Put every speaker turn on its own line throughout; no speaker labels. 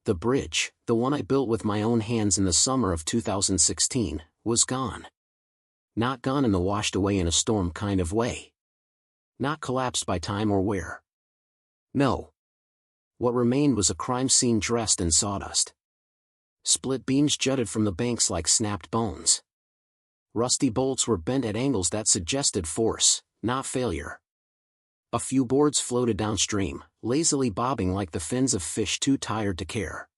The bridge, the one I built with my own hands in the summer of 2016, was gone. Not gone in the washed away in a storm kind of way. Not collapsed by time or wear. No. What remained was a crime scene dressed in sawdust. Split beams jutted from the banks like snapped bones. Rusty bolts were bent at angles that suggested force, not failure. A few boards floated downstream, lazily bobbing like the fins of fish too tired to care.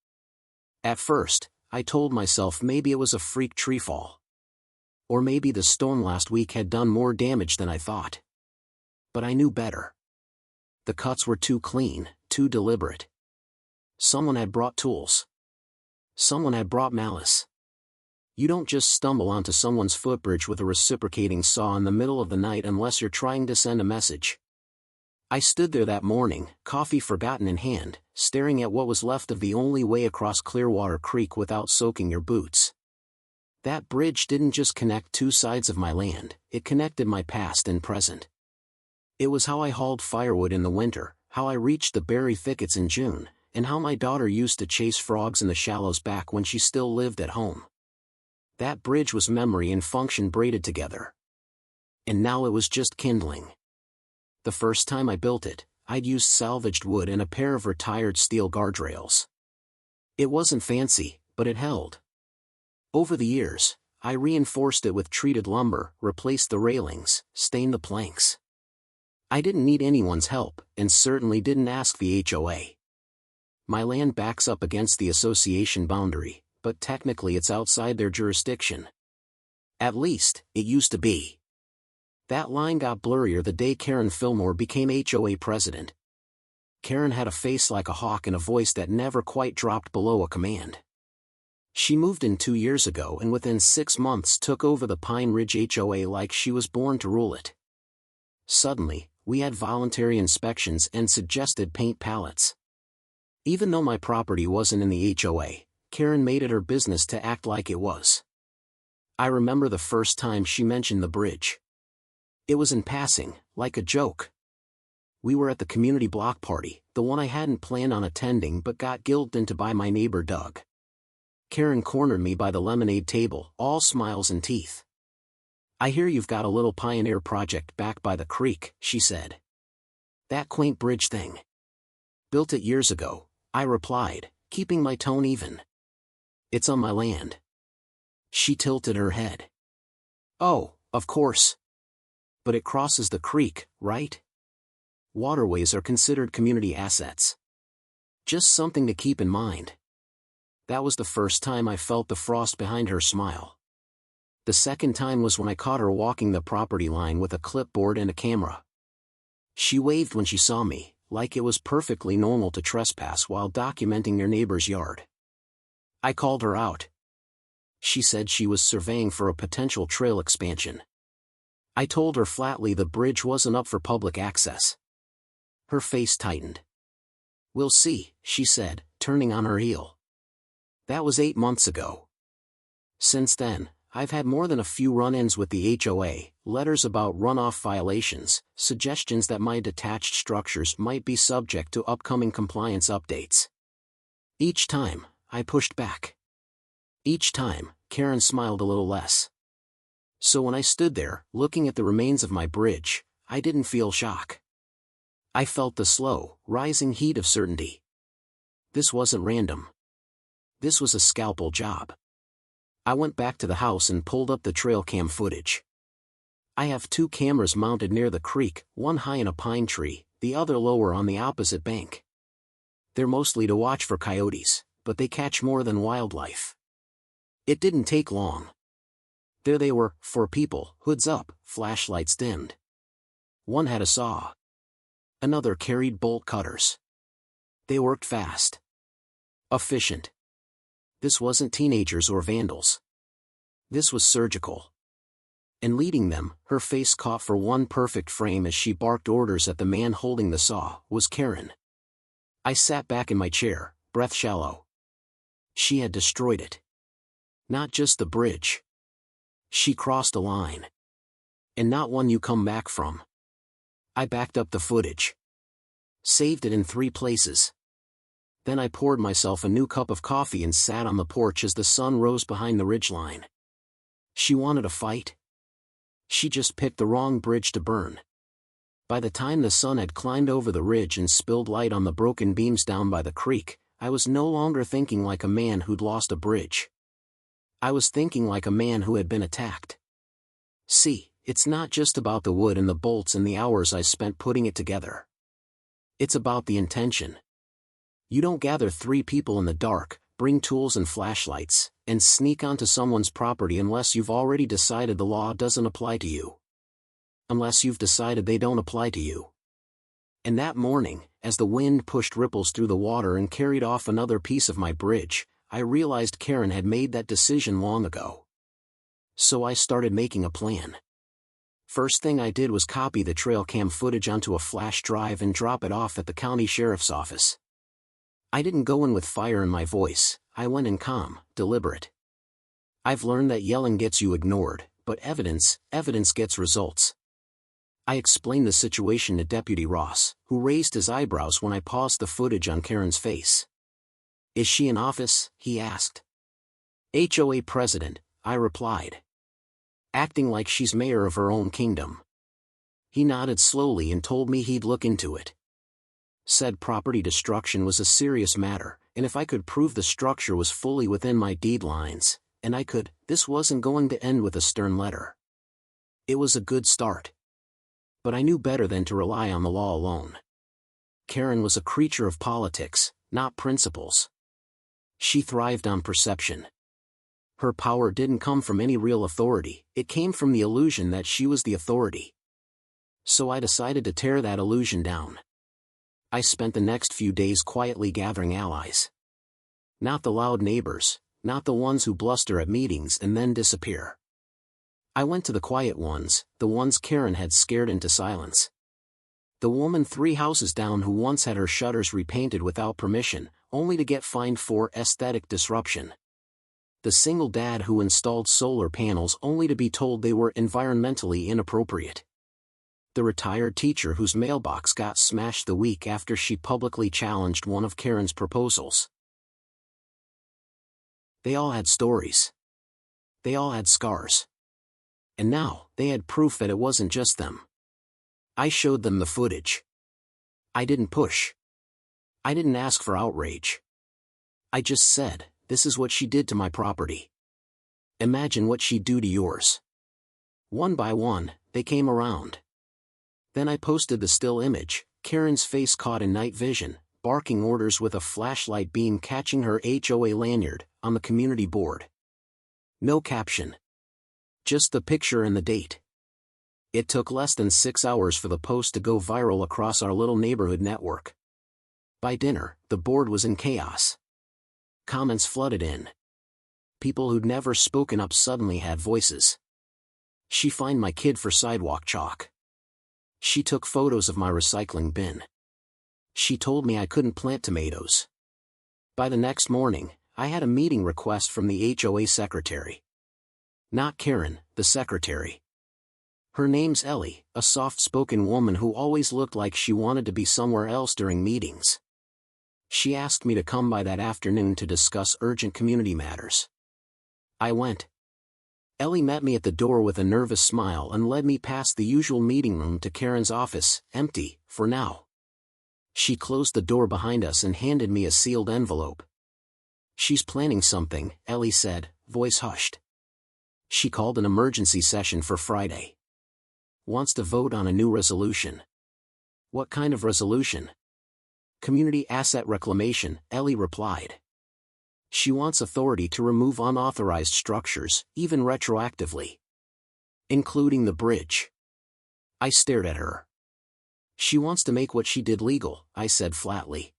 At first, I told myself maybe it was a freak treefall. Or maybe the storm last week had done more damage than I thought. But I knew better. The cuts were too clean, too deliberate. Someone had brought tools. Someone had brought malice. You don't just stumble onto someone's footbridge with a reciprocating saw in the middle of the night unless you're trying to send a message. I stood there that morning, coffee forgotten in hand, staring at what was left of the only way across Clearwater Creek without soaking your boots. That bridge didn't just connect two sides of my land, it connected my past and present. It was how I hauled firewood in the winter, how I reached the berry thickets in June, and how my daughter used to chase frogs in the shallows back when she still lived at home. That bridge was memory and function braided together. And now it was just kindling. The first time I built it, I'd used salvaged wood and a pair of retired steel guardrails. It wasn't fancy, but it held. Over the years, I reinforced it with treated lumber, replaced the railings, stained the planks. I didn't need anyone's help, and certainly didn't ask the HOA. My land backs up against the association boundary, but technically it's outside their jurisdiction. At least, it used to be. That line got blurrier the day Karen Fillmore became HOA president. Karen had a face like a hawk and a voice that never quite dropped below a command. She moved in 2 years ago and within 6 months took over the Pine Ridge HOA like she was born to rule it. Suddenly, we had voluntary inspections and suggested paint palettes. Even though my property wasn't in the HOA, Karen made it her business to act like it was. I remember the first time she mentioned the bridge. It was in passing, like a joke. We were at the community block party, the one I hadn't planned on attending but got guilted into by my neighbor Doug. Karen cornered me by the lemonade table, all smiles and teeth. "I hear you've got a little pioneer project back by the creek," she said. "That quaint bridge thing." "Built it years ago," I replied, keeping my tone even. "It's on my land." She tilted her head. "Oh, of course. But it crosses the creek, right? Waterways are considered community assets. Just something to keep in mind." That was the first time I felt the frost behind her smile. The second time was when I caught her walking the property line with a clipboard and a camera. She waved when she saw me, like it was perfectly normal to trespass while documenting your neighbor's yard. I called her out. She said she was surveying for a potential trail expansion. I told her flatly the bridge wasn't up for public access. Her face tightened. "We'll see," she said, turning on her heel. That was 8 months ago. Since then, I've had more than a few run-ins with the HOA, letters about runoff violations, suggestions that my detached structures might be subject to upcoming compliance updates. Each time, I pushed back. Each time, Karen smiled a little less. So when I stood there, looking at the remains of my bridge, I didn't feel shock. I felt the slow, rising heat of certainty. This wasn't random. This was a scalpel job. I went back to the house and pulled up the trail cam footage. I have 2 cameras mounted near the creek, one high in a pine tree, the other lower on the opposite bank. They're mostly to watch for coyotes, but they catch more than wildlife. It didn't take long. There they were, 4 people, hoods up, flashlights dimmed. One had a saw. Another carried bolt cutters. They worked fast. Efficient. This wasn't teenagers or vandals. This was surgical. And leading them, her face caught for one perfect frame as she barked orders at the man holding the saw, was Karen. I sat back in my chair, breath shallow. She had destroyed it. Not just the bridge. She crossed a line. And not one you come back from. I backed up the footage. Saved it in 3 places. Then I poured myself a new cup of coffee and sat on the porch as the sun rose behind the ridgeline. She wanted a fight? She just picked the wrong bridge to burn. By the time the sun had climbed over the ridge and spilled light on the broken beams down by the creek, I was no longer thinking like a man who'd lost a bridge. I was thinking like a man who had been attacked. See, it's not just about the wood and the bolts and the hours I spent putting it together. It's about the intention. You don't gather 3 people in the dark, bring tools and flashlights, and sneak onto someone's property unless you've already decided the law doesn't apply to you. Unless you've decided they don't apply to you. And that morning, as the wind pushed ripples through the water and carried off another piece of my bridge, I realized Karen had made that decision long ago. So I started making a plan. First thing I did was copy the trail cam footage onto a flash drive and drop it off at the county sheriff's office. I didn't go in with fire in my voice, I went in calm, deliberate. I've learned that yelling gets you ignored, but evidence gets results. I explained the situation to Deputy Ross, who raised his eyebrows when I paused the footage on Karen's face. Is she in office? He asked. HOA president, I replied. Acting like she's mayor of her own kingdom. He nodded slowly and told me he'd look into it. Said property destruction was a serious matter, and if I could prove the structure was fully within my deed lines, and I could, this wasn't going to end with a stern letter. It was a good start. But I knew better than to rely on the law alone. Karen was a creature of politics, not principles. She thrived on perception. Her power didn't come from any real authority, it came from the illusion that she was the authority. So I decided to tear that illusion down. I spent the next few days quietly gathering allies. Not the loud neighbors, not the ones who bluster at meetings and then disappear. I went to the quiet ones, the ones Karen had scared into silence. The woman 3 houses down who once had her shutters repainted without permission, only to get fined for aesthetic disruption. The single dad who installed solar panels only to be told they were environmentally inappropriate. The retired teacher whose mailbox got smashed the week after she publicly challenged one of Karen's proposals. They all had stories. They all had scars. And now, they had proof that it wasn't just them. I showed them the footage. I didn't push. I didn't ask for outrage. I just said, this is what she did to my property. Imagine what she'd do to yours. One by one, they came around. Then I posted the still image, Karen's face caught in night vision, barking orders with a flashlight beam catching her HOA lanyard, on the community board. No caption. Just the picture and the date. It took less than 6 hours for the post to go viral across our little neighborhood network. By dinner, the board was in chaos. Comments flooded in. People who'd never spoken up suddenly had voices. She fined my kid for sidewalk chalk. She took photos of my recycling bin. She told me I couldn't plant tomatoes. By the next morning, I had a meeting request from the HOA secretary. Not Karen, the secretary. Her name's Ellie, a soft-spoken woman who always looked like she wanted to be somewhere else during meetings. She asked me to come by that afternoon to discuss urgent community matters. I went. Ellie met me at the door with a nervous smile and led me past the usual meeting room to Karen's office, empty, for now. She closed the door behind us and handed me a sealed envelope. She's planning something, Ellie said, voice hushed. She called an emergency session for Friday. Wants to vote on a new resolution. What kind of resolution? Community asset reclamation, Ellie replied. She wants authority to remove unauthorized structures, even retroactively. Including the bridge. I stared at her. She wants to make what she did legal, I said flatly.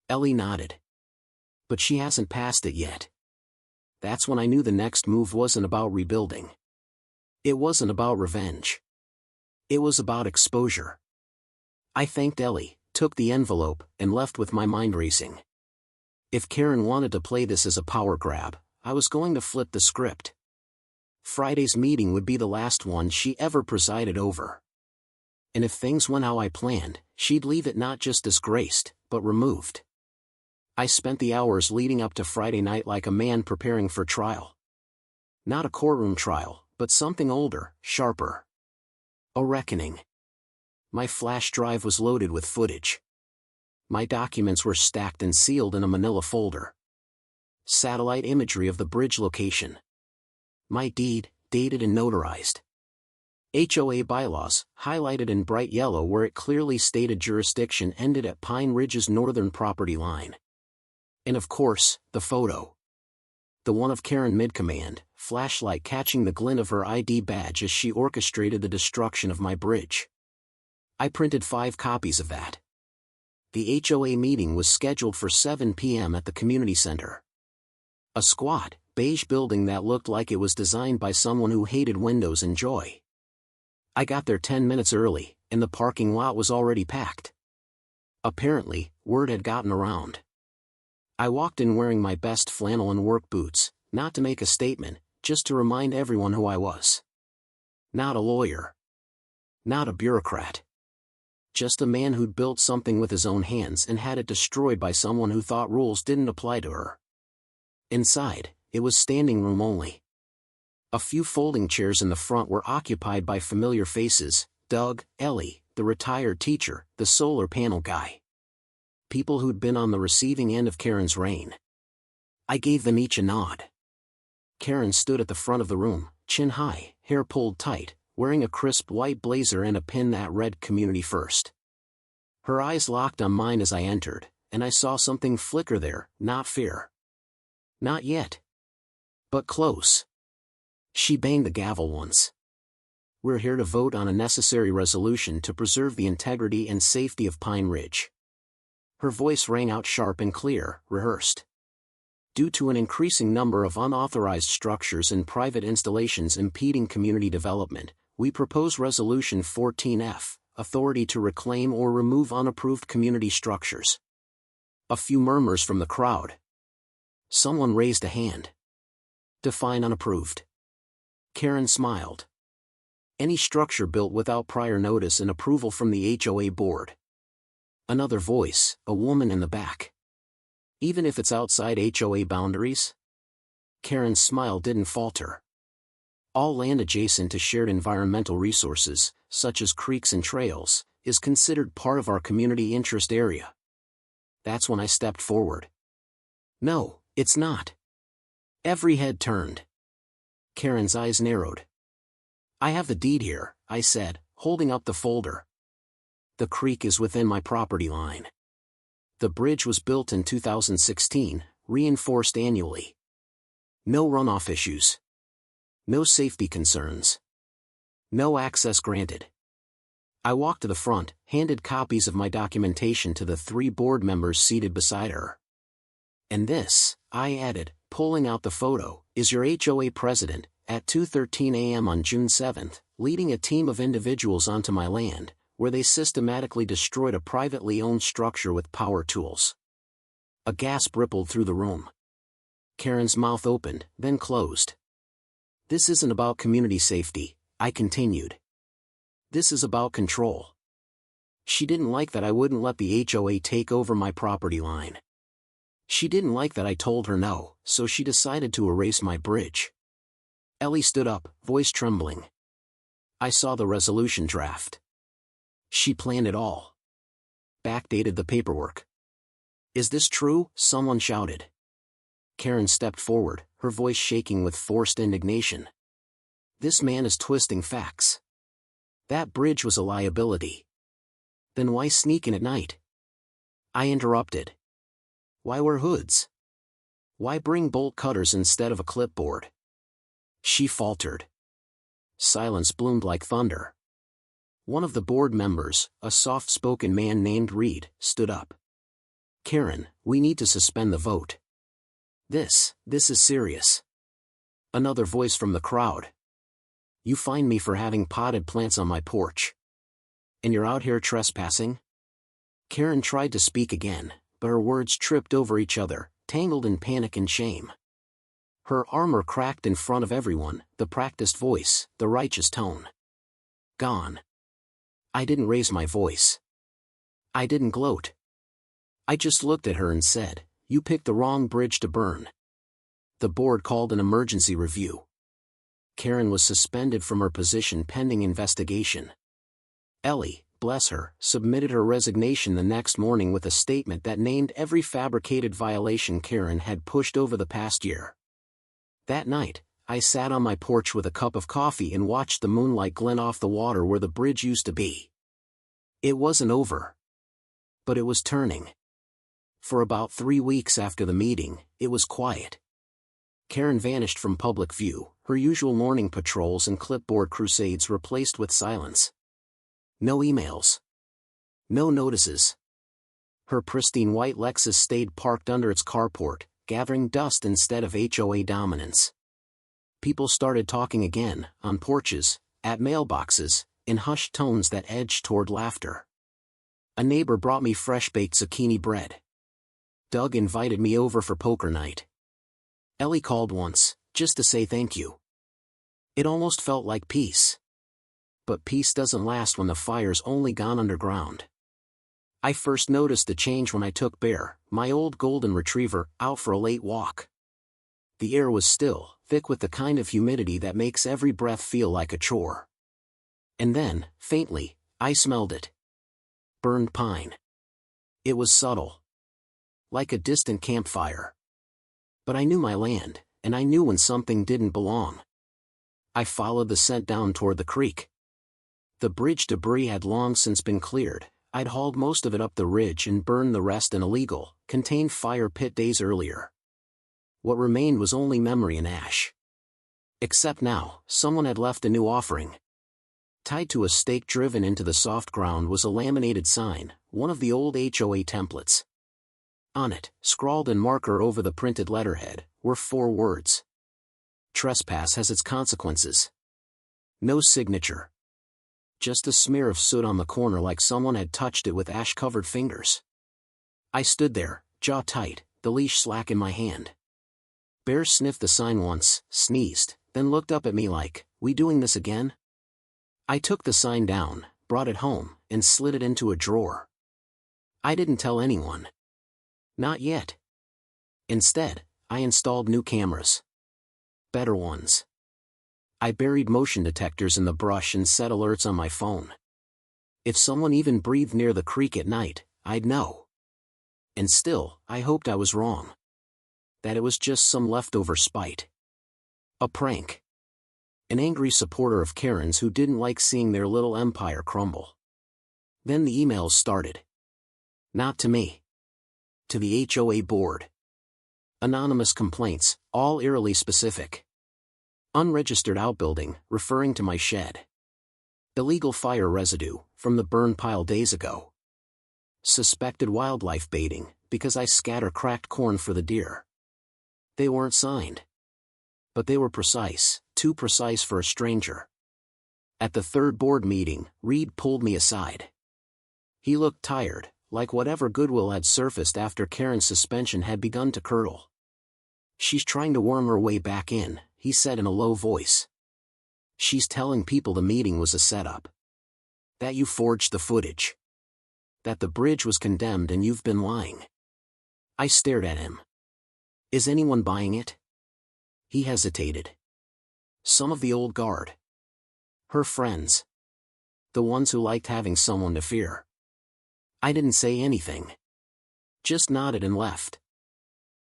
Ellie nodded. But she hasn't passed it yet. That's when I knew the next move wasn't about rebuilding. It wasn't about revenge. It was about exposure. I thanked Ellie, took the envelope, and left with my mind racing. If Karen wanted to play this as a power grab, I was going to flip the script. Friday's meeting would be the last one she ever presided over. And if things went how I planned, she'd leave it not just disgraced, but removed. I spent the hours leading up to Friday night like a man preparing for trial. Not a courtroom trial, but something older, sharper. A reckoning. My flash drive was loaded with footage. My documents were stacked and sealed in a manila folder. Satellite imagery of the bridge location. My deed, dated and notarized. HOA bylaws, highlighted in bright yellow where it clearly stated jurisdiction ended at Pine Ridge's northern property line. And of course, the photo. The one of Karen mid-command, flashlight catching the glint of her ID badge as she orchestrated the destruction of my bridge. I printed 5 copies of that. The HOA meeting was scheduled for 7 p.m. at the community center. A squat, beige building that looked like it was designed by someone who hated windows and joy. I got there 10 minutes early, and the parking lot was already packed. Apparently, word had gotten around. I walked in wearing my best flannel and work boots, not to make a statement, just to remind everyone who I was. Not a lawyer. Not a bureaucrat. Just a man who'd built something with his own hands and had it destroyed by someone who thought rules didn't apply to her. Inside, it was standing room only. A few folding chairs in the front were occupied by familiar faces: Doug, Ellie, the retired teacher, the solar panel guy. People who'd been on the receiving end of Karen's reign. I gave them each a nod. Karen stood at the front of the room, chin high, hair pulled tight, wearing a crisp white blazer and a pin that read "Community First." Her eyes locked on mine as I entered, and I saw something flicker there, not fear. Not yet. But close. She banged the gavel once. "We're here to vote on a necessary resolution to preserve the integrity and safety of Pine Ridge." Her voice rang out sharp and clear, rehearsed. "Due to an increasing number of unauthorized structures and private installations impeding community development, we propose Resolution 14F, authority to reclaim or remove unapproved community structures." A few murmurs from the crowd. Someone raised a hand. "Define unapproved." Karen smiled. "Any structure built without prior notice and approval from the HOA board." Another voice, a woman in the back. "Even if it's outside HOA boundaries?" Karen's smile didn't falter. "All land adjacent to shared environmental resources, such as creeks and trails, is considered part of our community interest area." That's when I stepped forward. "No, it's not." Every head turned. Karen's eyes narrowed. "I have the deed here," I said, holding up the folder. "The creek is within my property line. The bridge was built in 2016, reinforced annually. No runoff issues. No safety concerns. No access granted." I walked to the front, handed copies of my documentation to the 3 board members seated beside her. "And this," I added, pulling out the photo, "is your HOA president, at 2:13 a.m. on June 7th, leading a team of individuals onto my land, where they systematically destroyed a privately owned structure with power tools." A gasp rippled through the room. Karen's mouth opened, then closed. "This isn't about community safety," I continued. "This is about control." She didn't like that I wouldn't let the HOA take over my property line. She didn't like that I told her no, so she decided to erase my bridge. Ellie stood up, voice trembling. I saw the resolution draft. She planned it all. Backdated the paperwork. "Is this true?" someone shouted. Karen stepped forward, her voice shaking with forced indignation. "This man is twisting facts. That bridge was a liability. Then why sneak in at night?" I interrupted. "Why wear hoods? Why bring bolt cutters instead of a clipboard?" She faltered. Silence bloomed like thunder. One of the board members, a soft-spoken man named Reed, stood up. "Karen, we need to suspend the vote. This is serious." Another voice from the crowd. "You fined me for having potted plants on my porch. And you're out here trespassing?" Karen tried to speak again, but her words tripped over each other, tangled in panic and shame. Her armor cracked in front of everyone, the practiced voice, the righteous tone. Gone. I didn't raise my voice. I didn't gloat. I just looked at her and said, You picked the wrong bridge to burn. The board called an emergency review. Karen was suspended from her position pending investigation. Ellie, bless her, submitted her resignation the next morning with a statement that named every fabricated violation Karen had pushed over the past year. That night, I sat on my porch with a cup of coffee and watched the moonlight glint off the water where the bridge used to be. It wasn't over. But it was turning. For about 3 weeks after the meeting, it was quiet. Karen vanished from public view, her usual morning patrols and clipboard crusades replaced with silence. No emails. No notices. Her pristine white Lexus stayed parked under its carport, gathering dust instead of HOA dominance. People started talking again, on porches, at mailboxes, in hushed tones that edged toward laughter. A neighbor brought me fresh-baked zucchini bread. Doug invited me over for poker night. Ellie called once, just to say thank you. It almost felt like peace. But peace doesn't last when the fire's only gone underground. I first noticed the change when I took Bear, my old golden retriever, out for a late walk. The air was still, thick with the kind of humidity that makes every breath feel like a chore. And then, faintly, I smelled it. Burned pine. It was subtle. Like a distant campfire. But I knew my land, and I knew when something didn't belong. I followed the scent down toward the creek. The bridge debris had long since been cleared. I'd hauled most of it up the ridge and burned the rest in illegal, contained fire pit days earlier. What remained was only memory and ash. Except now, someone had left a new offering. Tied to a stake driven into the soft ground was a laminated sign, one of the old HOA templates. On it, scrawled in marker over the printed letterhead, were 4 words. Trespass has its consequences. No signature. Just a smear of soot on the corner like someone had touched it with ash-covered fingers. I stood there, jaw tight, the leash slack in my hand. Bear sniffed the sign once, sneezed, then looked up at me like, "We doing this again?" I took the sign down, brought it home, and slid it into a drawer. I didn't tell anyone. Not yet. Instead, I installed new cameras. Better ones. I buried motion detectors in the brush and set alerts on my phone. If someone even breathed near the creek at night, I'd know. And still, I hoped I was wrong. That it was just some leftover spite. A prank. An angry supporter of Karen's who didn't like seeing their little empire crumble. Then the emails started. Not to me. To the HOA board. Anonymous complaints, all eerily specific. Unregistered outbuilding, referring to my shed. Illegal fire residue, from the burn pile days ago. Suspected wildlife baiting, because I scatter cracked corn for the deer. They weren't signed. But they were precise, too precise for a stranger. At the third board meeting, Reed pulled me aside. He looked tired, like whatever goodwill had surfaced after Karen's suspension had begun to curdle. "She's trying to worm her way back in," he said in a low voice. "She's telling people the meeting was a setup. That you forged the footage. That the bridge was condemned and you've been lying." I stared at him. "Is anyone buying it?" He hesitated. "Some of the old guard. Her friends. The ones who liked having someone to fear." I didn't say anything. Just nodded and left.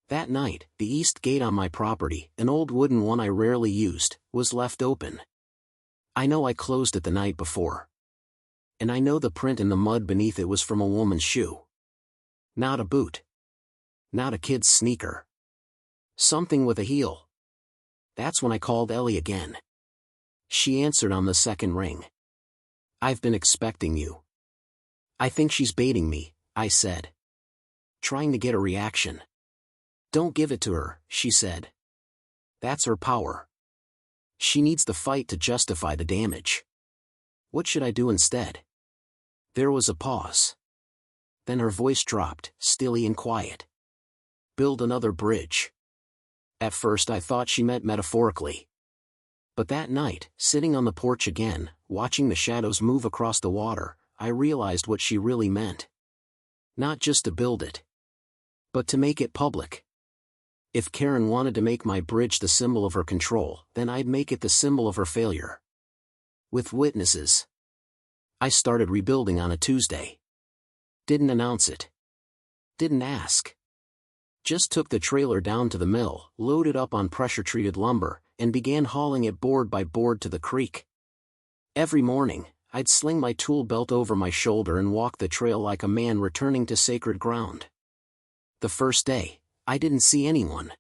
That night, the east gate on my property, an old wooden one I rarely used, was left open. I know I closed it the night before. And I know the print in the mud beneath it was from a woman's shoe. Not a boot. Not a kid's sneaker. Something with a heel. That's when I called Ellie again. She answered on the second ring. "I've been expecting you." "I think she's baiting me," I said. Trying to get a reaction. "Don't give it to her," she said. "That's her power. She needs the fight to justify the damage. What should I do instead?" There was a pause. Then her voice dropped, stilly and quiet. "Build another bridge." At first I thought she meant metaphorically. But that night, sitting on the porch again, watching the shadows move across the water, I realized what she really meant. Not just to build it. but to make it public. If Karen wanted to make my bridge the symbol of her control, then I'd make it the symbol of her failure. With witnesses. I started rebuilding on a Tuesday. Didn't announce it. Didn't ask. Just took the trailer down to the mill, loaded up on pressure-treated lumber, and began hauling it board by board to the creek. Every morning, I'd sling my tool belt over my shoulder and walk the trail like a man returning to sacred ground. The first day, I didn't see anyone.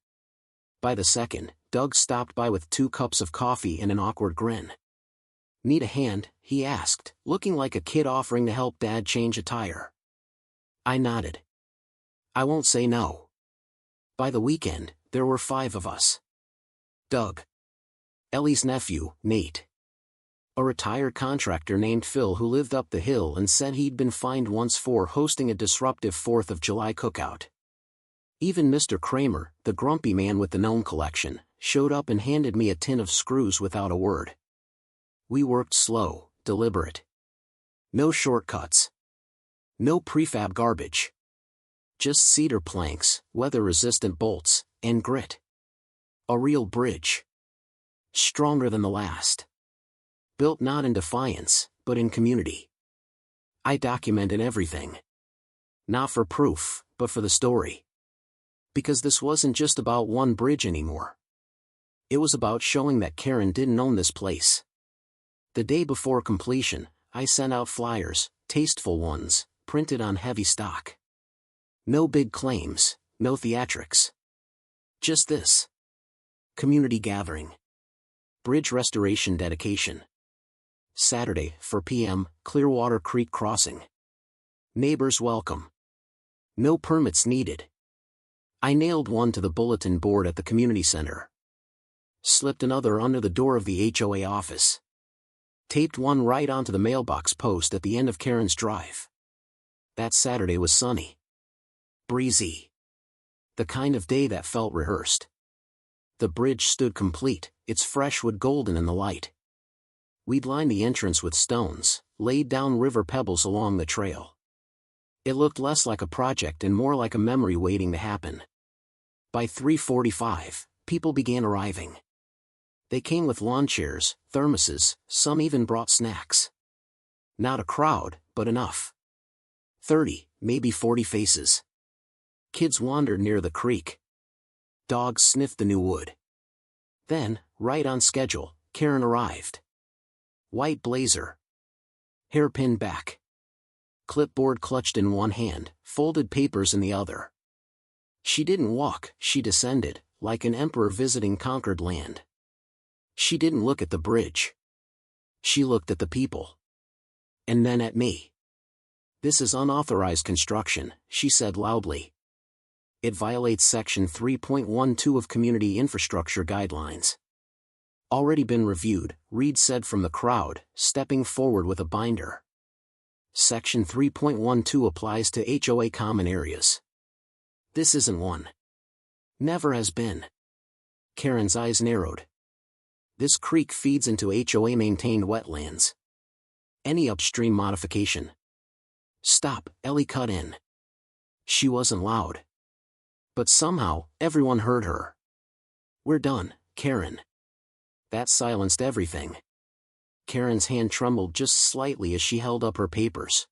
By the second, Doug stopped by with 2 cups of coffee and an awkward grin. "Need a hand?" he asked, looking like a kid offering to help Dad change a tire. I nodded. I won't say no. By the weekend, there were 5 of us. Doug. Ellie's nephew, Nate. A retired contractor named Phil who lived up the hill and said he'd been fined once for hosting a disruptive 4th of July cookout. Even Mr. Kramer, the grumpy man with the gnome collection, showed up and handed me a tin of screws without a word. We worked slow, deliberate. No shortcuts. No prefab garbage. Just cedar planks, weather-resistant bolts, and grit. A real bridge. Stronger than the last. Built not in defiance, but in community. I documented everything. Not for proof, but for the story. Because this wasn't just about one bridge anymore. It was about showing that Karen didn't own this place. The day before completion, I sent out flyers, tasteful ones, printed on heavy stock. No big claims, no theatrics. Just this. Community gathering. Bridge restoration dedication. Saturday, 4 p.m., Clearwater Creek crossing. Neighbors welcome. No permits needed. I nailed one to the bulletin board at the community center. Slipped another under the door of the HOA office. Taped one right onto the mailbox post at the end of Karen's drive. That Saturday was sunny. Breezy. The kind of day that felt rehearsed. The bridge stood complete, its fresh wood golden in the light. We'd lined the entrance with stones, laid down river pebbles along the trail. It looked less like a project and more like a memory waiting to happen. By 3:45, people began arriving. They came with lawn chairs, thermoses, some even brought snacks. Not a crowd, but enough. 30, maybe 40 faces. Kids wandered near the creek. Dogs sniffed the new wood. Then, right on schedule, Karen arrived. White blazer. Hair pinned back. Clipboard clutched in one hand, folded papers in the other. She didn't walk, she descended, like an emperor visiting conquered land. She didn't look at the bridge. She looked at the people. And then at me. "This is unauthorized construction," she said loudly. "It violates Section 3.12 of Community Infrastructure Guidelines." "Already been reviewed," Reed said from the crowd, stepping forward with a binder. "Section 3.12 applies to HOA common areas. This isn't one. Never has been." Karen's eyes narrowed. "This creek feeds into HOA-maintained wetlands. Any upstream modification—" "Stop," Ellie cut in. She wasn't loud. But somehow, everyone heard her. "We're done, Karen." That silenced everything. Karen's hand trembled just slightly as she held up her papers.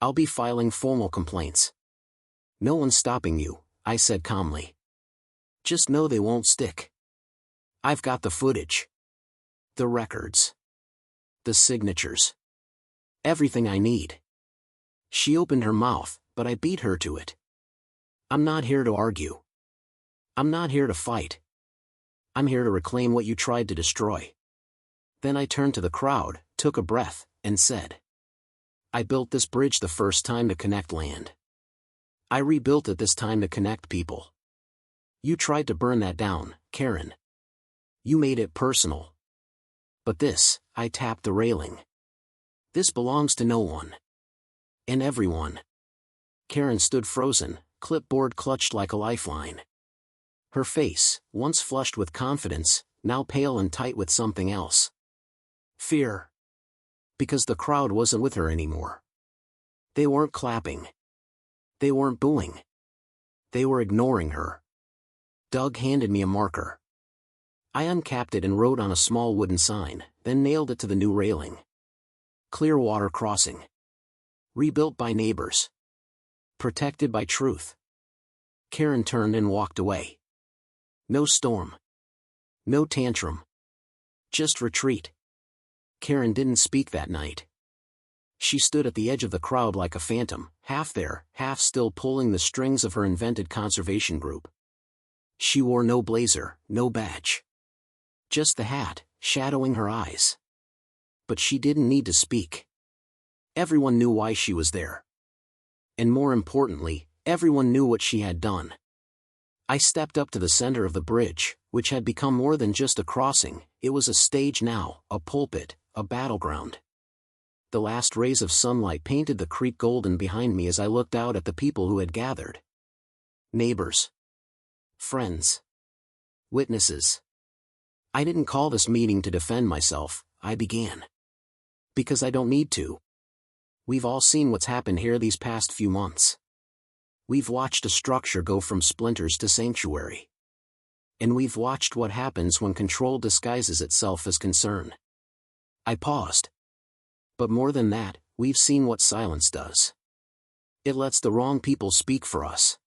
"I'll be filing formal complaints." "No one's stopping you," I said calmly. "Just know they won't stick. I've got the footage. The records. The signatures. Everything I need." She opened her mouth, but I beat her to it. "I'm not here to argue. I'm not here to fight. I'm here to reclaim what you tried to destroy." Then I turned to the crowd, took a breath, and said, "I built this bridge the first time to connect land. I rebuilt it this time to connect people. You tried to burn that down, Karen. You made it personal. But this," I tapped the railing. "This belongs to no one. And everyone." Karen stood frozen, clipboard clutched like a lifeline. Her face, once flushed with confidence, now pale and tight with something else. Fear. Because the crowd wasn't with her anymore. They weren't clapping. They weren't booing. They were ignoring her. Doug handed me a marker. I uncapped it and wrote on a small wooden sign, then nailed it to the new railing. Clearwater Crossing. Rebuilt by neighbors. Protected by truth. Karen turned and walked away. No storm. No tantrum. Just retreat. Karen didn't speak that night. She stood at the edge of the crowd like a phantom, half there, half still pulling the strings of her invented conservation group. She wore no blazer, no badge. Just the hat, shadowing her eyes. But she didn't need to speak. Everyone knew why she was there. And more importantly, everyone knew what she had done. I stepped up to the center of the bridge, which had become more than just a crossing. It was a stage now, a pulpit, a battleground. The last rays of sunlight painted the creek golden behind me as I looked out at the people who had gathered. Neighbors. Friends. Witnesses. I didn't call this meeting to defend myself, I began. Because I don't need to. We've all seen what's happened here these past few months. We've watched a structure go from splinters to sanctuary. And we've watched what happens when control disguises itself as concern. I paused. But more than that, we've seen what silence does. It lets the wrong people speak for us.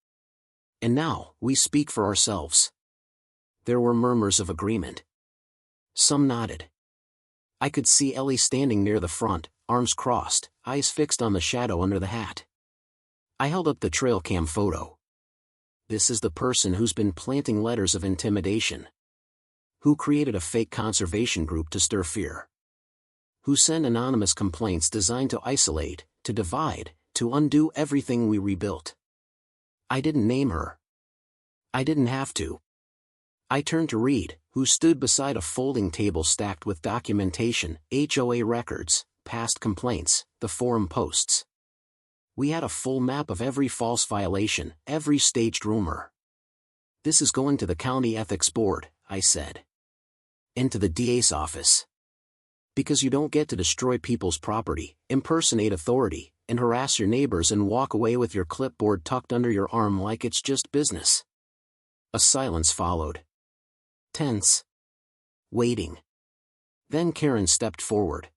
And now, we speak for ourselves. There were murmurs of agreement. Some nodded. I could see Ellie standing near the front, arms crossed, eyes fixed on the shadow under the hat. I held up the trail cam photo. This is the person who's been planting letters of intimidation. Who created a fake conservation group to stir fear. Who sent anonymous complaints designed to isolate, to divide, to undo everything we rebuilt. I didn't name her. I didn't have to. I turned to Reed, who stood beside a folding table stacked with documentation, HOA records, past complaints, the forum posts. We had a full map of every false violation, every staged rumor. This is going to the county ethics board, I said. And to the DA's office. Because you don't get to destroy people's property, impersonate authority, and harass your neighbors and walk away with your clipboard tucked under your arm like it's just business. A silence followed. Tense. Waiting. Then Karen stepped forward.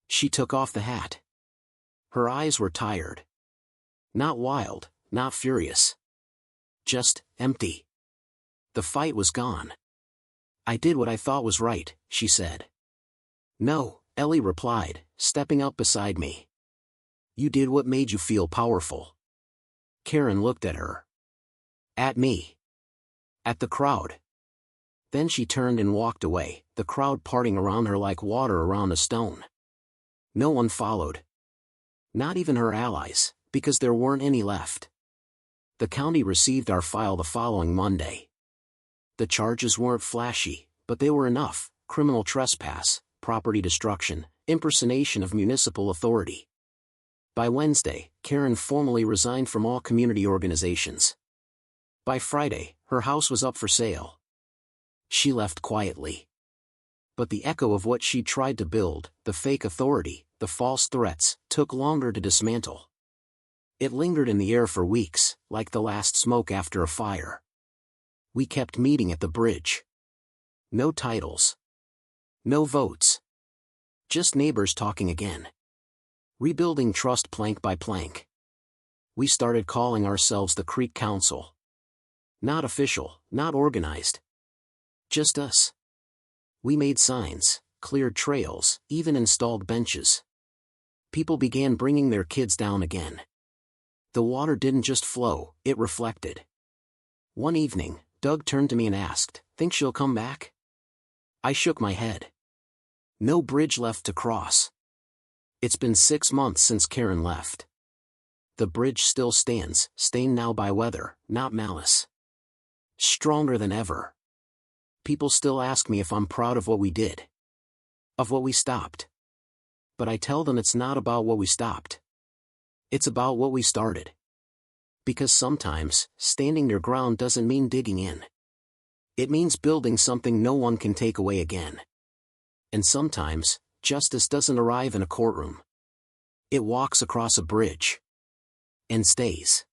She took off the hat. Her eyes were tired. Not wild, not furious. Just empty. The fight was gone. I did what I thought was right, she said. No, Ellie replied, stepping up beside me. You did what made you feel powerful. Karen looked at her. At me. At the crowd. Then she turned and walked away, the crowd parting around her like water around a stone. No one followed. Not even her allies, because there weren't any left. The county received our file the following Monday. The charges weren't flashy, but they were enough: criminal trespass, property destruction, impersonation of municipal authority. By Wednesday, Karen formally resigned from all community organizations. By Friday, her house was up for sale. She left quietly. But the echo of what she tried to build, the fake authority, the false threats, took longer to dismantle. It lingered in the air for weeks, like the last smoke after a fire. We kept meeting at the bridge. No titles. No votes. Just neighbors talking again. Rebuilding trust plank by plank. We started calling ourselves the Creek Council. Not official, not organized. Just us. We made signs, cleared trails, even installed benches. People began bringing their kids down again. The water didn't just flow, it reflected. One evening, Doug turned to me and asked, "Think she'll come back?" I shook my head. No bridge left to cross. It's been 6 months since Karen left. The bridge still stands, stained now by weather, not malice. Stronger than ever. People still ask me if I'm proud of what we did. Of what we stopped. But I tell them it's not about what we stopped. It's about what we started. Because sometimes, standing your ground doesn't mean digging in. It means building something no one can take away again. And sometimes, justice doesn't arrive in a courtroom. It walks across a bridge. And stays.